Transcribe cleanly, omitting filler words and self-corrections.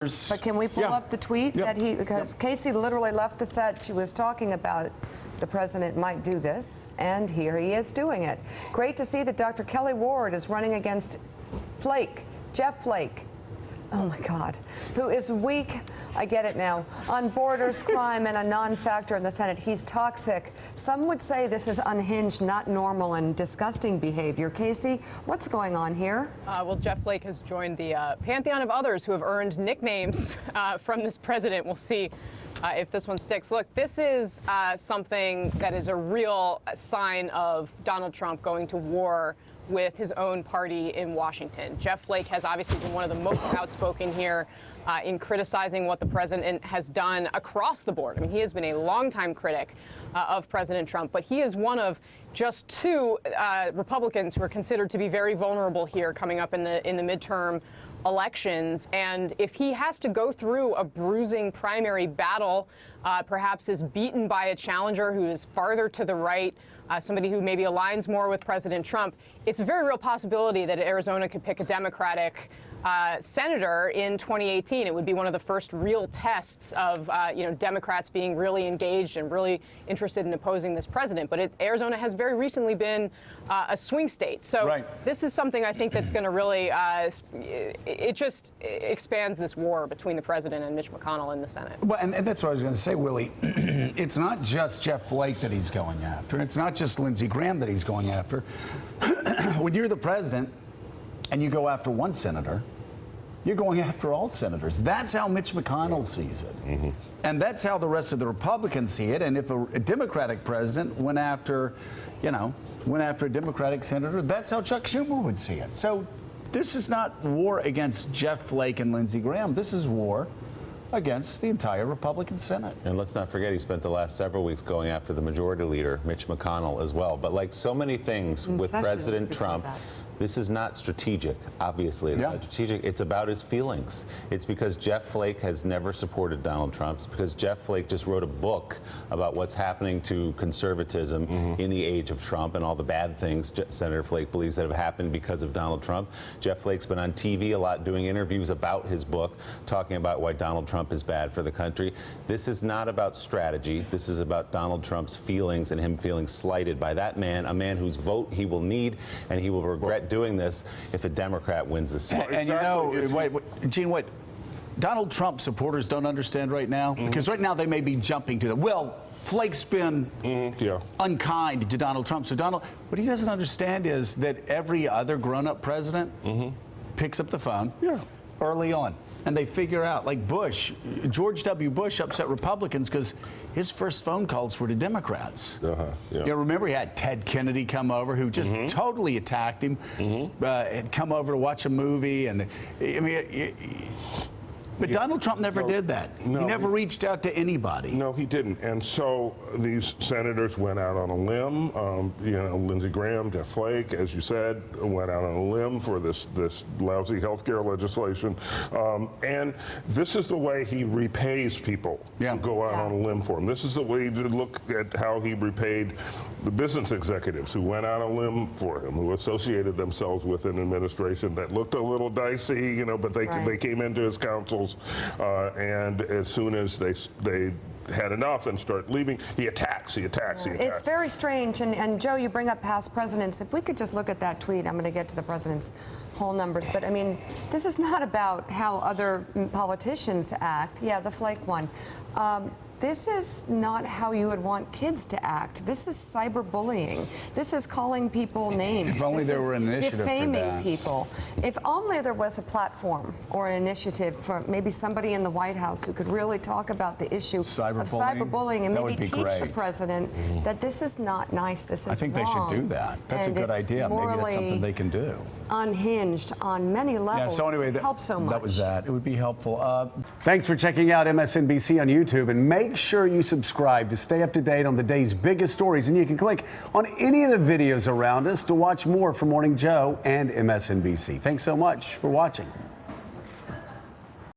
But can we pull up the tweet that because Casey literally left the set. She was talking about the president might do this, and here he is doing it. Great to see that Dr. Kelly Ward is running against Flake, Jeff Flake. Oh my God, who is weak, I get it now, on borders, crime, and a non-factor in the Senate. He's toxic. Some would say this is unhinged, not normal, and disgusting behavior. Casey, what's going on here? Well, Jeff Flake has joined the pantheon of others who have earned nicknames from this president. We'll see if this one sticks. Look, this is something that is a real sign of Donald Trump going to war with his own party in Washington. Jeff Flake has obviously been one of the most outspoken here in criticizing what the president has done across the board. I mean, he has been a longtime critic of President Trump, but he is one of just two Republicans who are considered to be very vulnerable here coming up in the midterm elections. And if he has to go through a bruising primary battle, perhaps is beaten by a challenger who is farther to the right, somebody who maybe aligns more with President Trump, it's a very real possibility that Arizona could pick a Democratic senator in 2018. It would be one of the first real tests of Democrats being really engaged and really interested in opposing this president. But Arizona has very recently been a swing state. So this is something I think that's going to really it just expands this war between the president and Mitch McConnell in the Senate. Well, and that's what I was going to say, Willie. It's not just Jeff Flake that he's going after. It's not just Lindsey Graham that he's going after. When you're the president and you go after one senator, you're going after all senators. That's how Mitch McConnell sees it. And that's how the rest of the Republicans see it. And if a Democratic president went after a Democratic senator, that's how Chuck Schumer would see it. So this is not war against Jeff Flake and Lindsey Graham. This is war against the entire Republican Senate. And let's not forget, he spent the last several weeks going after the majority leader, Mitch McConnell, as well. But like so many things with President Trump, this is not strategic. Obviously, it's not strategic. It's about his feelings. It's because Jeff Flake has never supported Donald Trump. It's because Jeff Flake just wrote a book about what's happening to conservatism in the age of Trump and all the bad things Senator Flake believes that have happened because of Donald Trump. Jeff Flake's been on TV a lot doing interviews about his book, talking about why Donald Trump is bad for the country. This is not about strategy. This is about Donald Trump's feelings and him feeling slighted by that man, a man whose vote he will need and he will regret doing this if a Democrat wins the Senate. And you know, Gene, what Donald Trump supporters don't understand right now, because right now they may be jumping to the, well, Flake's been unkind to Donald Trump. So Donald, what he doesn't understand is that every other grown-up president picks up the phone early on. And they figure out, like Bush, George W. Bush upset Republicans because his first phone calls were to Democrats. You know, remember he had Ted Kennedy come over who just totally attacked him, had come over to watch a movie. And I mean, but Donald Trump never did that. No, he never reached out to anybody. No, he didn't. And so these senators went out on a limb. Lindsey Graham, Jeff Flake, as you said, went out on a limb for this lousy health care legislation. And this is the way he repays people who go out on a limb for him. This is the way to look at how he repaid the business executives who went out on a limb for him, who associated themselves with an administration that looked a little dicey, but they came into his councils. And as soon as they had enough and start leaving, he attacks. It's very strange. And Joe, you bring up past presidents. If we could just look at that tweet, I'm going to get to the president's poll numbers. But I mean, this is not about how other politicians act. Yeah, the Flake one. This is not how you would want kids to act. This is cyberbullying. This is calling people names. If only there were an initiative defaming for that. people. If only there was a platform or an initiative for maybe somebody in the White House who could really talk about the issue of cyberbullying and maybe teach the president that this is not nice. This is wrong. I think they should do that. That's a good idea. Maybe that's something they can do. Unhinged on many levels. So anyway, helps so much. That was that. It would be helpful. Thanks for checking out MSNBC on YouTube, and make sure you subscribe to stay up to date on the day's biggest stories. And you can click on any of the videos around us to watch more from Morning Joe and MSNBC. Thanks so much for watching.